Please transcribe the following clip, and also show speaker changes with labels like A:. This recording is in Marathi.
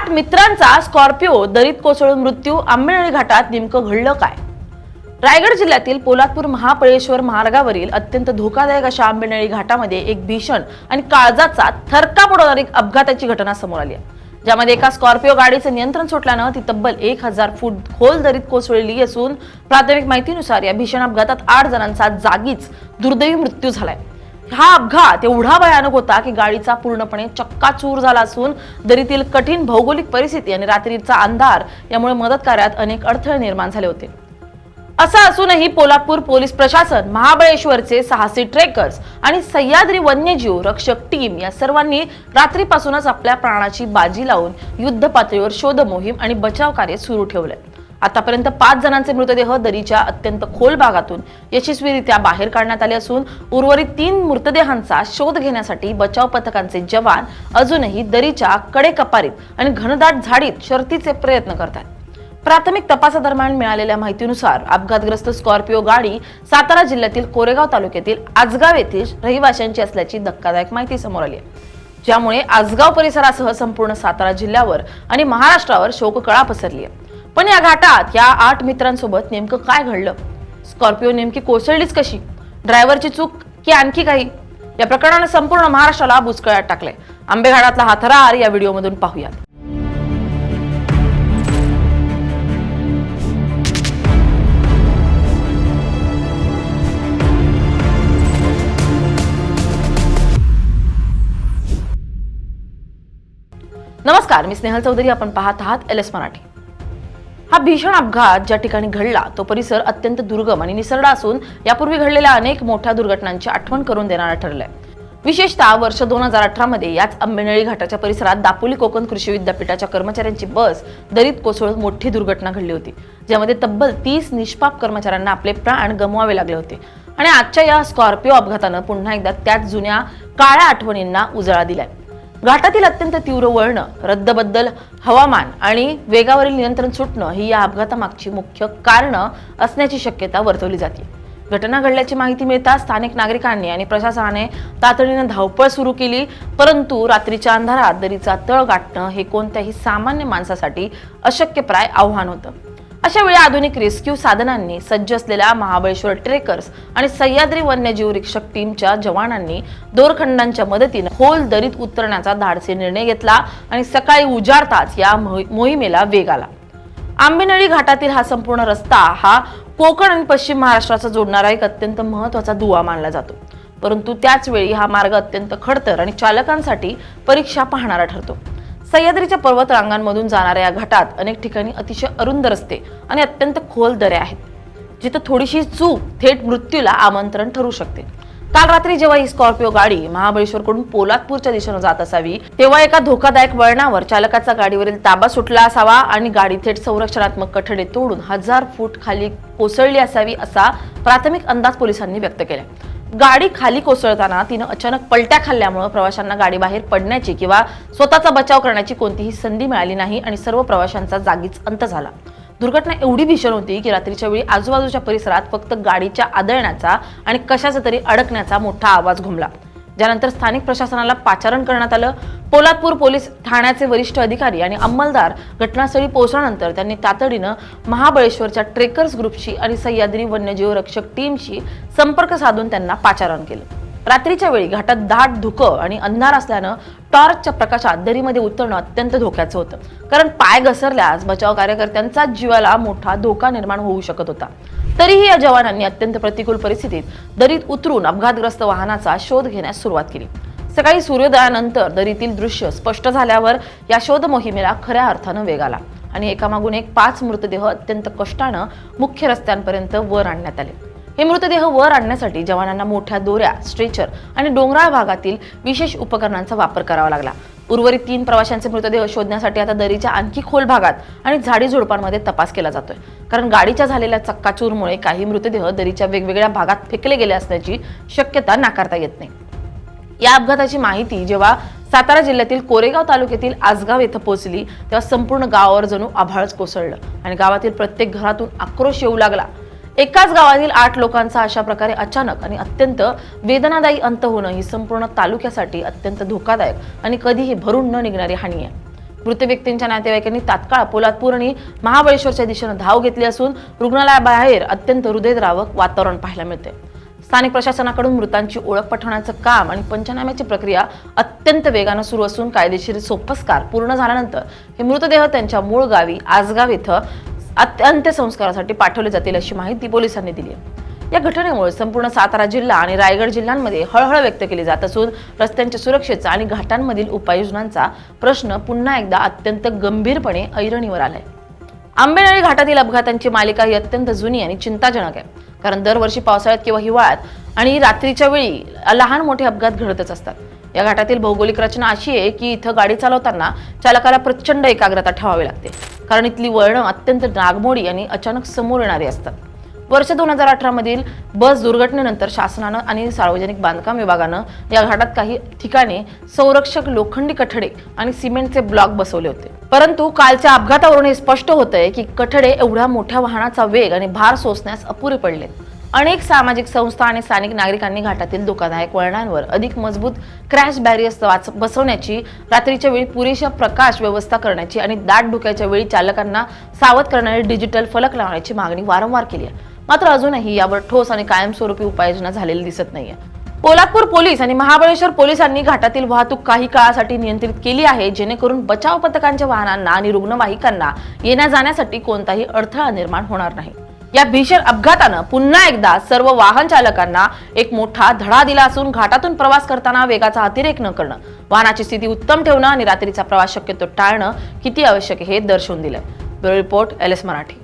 A: 8 मित्रांचा स्कॉर्पिओ दरीत कोसळून मृत्यू, आंबेनळी घाटात नेमकं घडलं काय? रायगड जिल्ह्यातील पोलादपूर महाबळेश्वर मार्गावरील अत्यंत धोकादायक अशा आंबेनळी घाटामध्ये एक भीषण आणि काळजाचा थरकाप उडवणारी अपघाताची घटना समोर आली आहे, ज्यामध्ये एका स्कॉर्पिओ गाडीचं नियंत्रण सुटल्यानं ती तब्बल 1000 फूट खोल दरीत कोसळली असून प्राथमिक माहितीनुसार या भीषण अपघातात 8 जणांचा जागीच दुर्दैवी मृत्यू झालाय। हा अपघात एवढा भयानक होता की गाडीचा पूर्णपणे चक्काचूर झाला असून दरीतील कठीण भौगोलिक परिस्थिती आणि रात्रीचा अंधार यामुळे मदत कार्यात अनेक अडथळे निर्माण झाले होते। असं असूनही पोलादपूर पोलीस प्रशासन, महाबळेश्वरचे साहसी ट्रेकर्स आणि सह्याद्री वन्यजीव रक्षक टीम या सर्वांनी रात्रीपासूनच आपल्या प्राणाची बाजी लावून युद्ध पातळीवर शोध मोहीम आणि बचाव कार्य सुरू ठेवलंय। आतापर्यंत 5 जणांचे मृतदेह दरीच्या अत्यंत खोल भागातून यशस्वीरित्या बाहेर काढण्यात आले असून उर्वरित 3 मृतदेहांचा शोध घेण्यासाठी बचाव पथकांचे जवान अजूनही दरीच्या कडेकपारीत आणि घनदाट झाडीत शर्थीचे प्रयत्न करतात। प्राथमिक तपासादरम्यान मिळालेल्या माहितीनुसार अपघातग्रस्त स्कॉर्पिओ गाडी सातारा जिल्ह्यातील कोरेगाव तालुक्यातील आजगाव येथील रहिवाशांची असल्याची धक्कादायक माहिती समोर आली आहे, ज्यामुळे आजगाव परिसरासह संपूर्ण सातारा जिल्ह्यावर आणि महाराष्ट्रावर शोककळा पसरली आहे। पण या घाटात या 8 मित्रांसोबत नेमकं काय घडलं? स्कॉर्पिओ नेमकी कोसळलीच कशी? ड्रायव्हरची चूक की आणखी काही? या प्रकरणाने संपूर्ण महाराष्ट्राला बुचकळ्यात टाकलंय। आंबेघाटातला हा थरार या व्हिडिओमधून पाहूयात। नमस्कार, मी स्नेहल चौधरी, आपण पाहत आहात LS मराठी। हा भीषण अपघात ज्या ठिकाणी घडला तो परिसर अत्यंत दुर्गम आणि निसरडा असून यापूर्वी घडलेल्या अनेक मोठ्या दुर्घटनांची आठवण करून देणारा ठरलाय। विशेषतः वर्ष 2018 मध्ये याच आंबेनळी घाटाच्या परिसरात दापोली कोकण कृषी विद्यापीठाच्या कर्मचाऱ्यांची बस दरीत कोसळून मोठी दुर्घटना घडली होती, ज्यामध्ये तब्बल 30 निष्पाप कर्मचाऱ्यांना आपले प्राण गमवावे लागले होते। आणि आजच्या या स्कॉर्पिओ अपघातानं पुन्हा एकदा त्याच जुन्या काळ्या आठवणींना उजाळा दिलाय। घाटातील अत्यंत तीव्र वळणं, रद्दबद्दल हवामान आणि वेगावरील नियंत्रण सुटणं ही या अपघातामागची मुख्य कारणं असण्याची शक्यता वर्तवली जाते। घटना घडल्याची माहिती मिळताच स्थानिक नागरिकांनी आणि प्रशासनाने तातडीने धावपळ सुरू केली, परंतु रात्रीच्या अंधारात दरीचा तळ गाठणं हे कोणत्याही सामान्य माणसासाठी अशक्यप्राय आव्हान होतं। अशा वेळी आधुनिक रेस्क्यू साधनांनी सज्ज असलेल्या महाबळेश्वर ट्रेकर्स आणि सह्याद्री वन्यजीव रक्षक टीमच्या जवानांनी दोरखंडांच्या मदतीने खोल दरीत उतरण्याचा धाडसी निर्णय घेतला आणि सकाळी उजाडताच या मोहिमेला वेग आला। आंबेनळी घाटातील हा संपूर्ण रस्ता हा कोकण आणि पश्चिम महाराष्ट्राचा जोडणारा एक अत्यंत महत्त्वाचा दुवा मानला जातो, परंतु त्याच वेळी हा मार्ग अत्यंत खडतर आणि चालकांसाठी परीक्षा पाहणारा ठरतो। सह्याद्रीच्या पर्वत रांगांमधून जाणाऱ्या या घाटात अनेक ठिकाणी अतिशय अरुंद रस्ते आणि अत्यंत खोल दऱ्या आहेत, जिथे थोडीशी चूक थेट मृत्यूला आमंत्रण ठरू शकते। काल रात्री जेव्हा ही स्कॉर्पिओ गाडी महाबळेश्वरकडून पोलादपूरच्या दिशेने जात असावी, तेव्हा एका धोकादायक वळणावर चालकाचा गाडीवरील ताबा सुटला असावा आणि गाडी थेट संरक्षणात्मक कठडे तोडून 1000 फूट खाली कोसळली असावी असा प्राथमिक अंदाज पोलिसांनी व्यक्त केला। गाडी खाली कोसळताना तिनं अचानक पलट्या खाल्ल्यामुळे प्रवाशांना गाडी बाहेर पडण्याची किंवा स्वतःचा बचाव करण्याची कोणतीही संधी मिळाली नाही आणि सर्व प्रवाशांचा जागीच अंत झाला। दुर्घटना एवढी भीषण होती की रात्रीच्या वेळी आजूबाजूच्या परिसरात फक्त गाडीच्या आदळण्याचा आणि कशाचा तरी अडकण्याचा मोठा आवाज घुमला, ज्यानंतर स्थानिक प्रशासनाला पाचारण करण्यात आलं। पोलादपूर पोलीस ठाण्याचे वरिष्ठ अधिकारी आणि अंमलदार घटनास्थळी पोहोचल्यानंतर त्यांनी तातडीनं महाबळेश्वरच्या ट्रेकर्स ग्रुपशी आणि सह्याद्री वन्यजीव रक्षक टीमशी संपर्क साधून त्यांना पाचारण केलं। रात्रीच्या वेळी घाटात दाट धुकं आणि अंधार असल्यानं टॉर्चच्या प्रकाशात दरीमध्ये उतरणं अत्यंत धोक्याचं होतं, कारण पाय घसरल्यास बचाव कार्यकर्त्यांचा जीवाला मोठा धोका निर्माण होऊ शकत होता। तरीही या जवानांनी अत्यंत प्रतिकूल परिस्थितीत दरीत उतरून अपघातग्रस्त वाहनाचा शोध घेण्यास सुरुवात केली। सकाळी सूर्योदयानंतर दरीतील दृश्य स्पष्ट झाल्यावर या शोध मोहिमेला खऱ्या अर्थानं वेग आला आणि एकामागून एक 5 मृतदेह अत्यंत कष्टानं मुख्य रस्त्यांपर्यंत वर आणण्यात आले। हे मृतदेह वर आणण्यासाठी जवानांना मोठ्या दोऱ्या, स्ट्रेचर आणि डोंगराळ भागातील विशेष उपकरणांचा वापर करावा लागला। उर्वरित 3 प्रवाशांचे मृतदेह शोधण्यासाठी आता दरीच्या आणखी खोल भागात आणि झाडी झुडपांमध्ये तपास केला जातोय, कारण गाडीच्या झालेल्या चक्काचूरमुळे काही मृतदेह दरीच्या वेगवेगळ्या भागात फेकले गेले असण्याची शक्यता नाकारता येत नाही। या अपघाताची माहिती जेव्हा सातारा जिल्ह्यातील कोरेगाव तालुक्यातील आजगाव येथे पोहोचली, तेव्हा संपूर्ण गावावर जणू आभाळच कोसळलं आणि गावातील प्रत्येक घरातून आक्रोश येऊ लागला। एकाच गावातील 8 लोकांचा अशा प्रकारे अचानक आणि अत्यंत वेदनादायी अंत होणं ही संपूर्ण तालुक्यासाठी अत्यंत धोकादायक आणि कधीही भरून न निघणारी हानी आहे। मृत व्यक्तींच्या नातेवाईकांनी तात्काळ पोलादपूर आणि महाबळेश्वरच्या दिशेने धाव घेतली असून रुग्णालयाबाहेर अत्यंत हृदयद्रावक वातावरण पाहायला मिळते। स्थानिक प्रशासनाकडून मृतांची ओळख पटवण्याचं काम आणि पंचनाम्याची प्रक्रिया अत्यंत वेगानं सुरू असून कायदेशीर सोपस्कार पूर्ण झाल्यानंतर हे मृतदेह त्यांच्या मूळ गावी आसगाव इथं अंत्यसंस्कारासाठी पाठवले जातील अशी माहिती पोलिसांनी दिली आहे। या घटनेमुळे संपूर्ण सातारा जिल्हा आणि रायगड जिल्ह्यांमध्ये हळहळ व्यक्त केली जात असून रस्त्यांच्या सुरक्षेचा आणि घाटांमधील उपाययोजनांचा प्रश्न पुन्हा एकदा अत्यंत गंभीरपणे ऐरणीवर आलाय। आंबेनळी घाटातील अपघातांची मालिका ही अत्यंत जुनी आणि चिंताजनक आहे, कारण दरवर्षी पावसाळ्यात किंवा हिवाळ्यात आणि रात्रीच्या वेळी लहान मोठे अपघात घडतच असतात। या घाटातील भौगोलिक रचना अशी आहे की इथं गाडी चालवताना चालकाला प्रचंड एकाग्रता ठेवावी लागते, कारण इथली वळणं अत्यंत नागमोडी आणि अचानक समोर येणारी असतात। वर्ष 2018 मधील बस दुर्घटनेनंतर शासनानं आणि सार्वजनिक बांधकाम विभागानं या घाटात काही ठिकाणी संरक्षक लोखंडी कठडे आणि सिमेंटचे ब्लॉक बसवले होते, परंतु कालच्या अपघातावरून हे स्पष्ट होतंय की कठडे एवढ्या मोठ्या वाहनाचा वेग आणि भार सोसण्यास अपुरे पडलेत। अनेक सामाजिक संस्था आणि स्थानिक नागरिकांनी घाटातील धोकादायक वळणांवर अधिक मजबूत क्रॅश बॅरियर्स बसवण्याची, रात्रीच्या वेळी पुरेशा प्रकाश व्यवस्था करण्याची आणि दाट धुक्याच्या वेळी चालकांना सावध करणारे डिजिटल फलक लावण्याची मागणी वारंवार केली आहे। मात्र अजूनही यावर ठोस आणि कायमस्वरूपी उपाययोजना झालेली दिसत नाहीये। पोलादपूर पोलीस आणि महाबळेश्वर पोलिसांनी घाटातील वाहतूक काही काळासाठी नियंत्रित केली आहे, जेणेकरून बचाव पथकांच्या वाहनांना आणि रुग्णवाहिकांना येण्या जाण्यासाठी कोणताही अडथळा निर्माण होणार नाही। या भीषण अपघातानं पुन्हा एकदा सर्व वाहन चालकांना एक मोठा धडा दिला असून घाटातून प्रवास करताना वेगाचा अतिरेक न करणं, वाहनाची स्थिती उत्तम ठेवणं आणि रात्रीचा प्रवास शक्यतो टाळणं किती आवश्यक आहे हे दर्शवून दिलंय। Bureau report LS Marathi.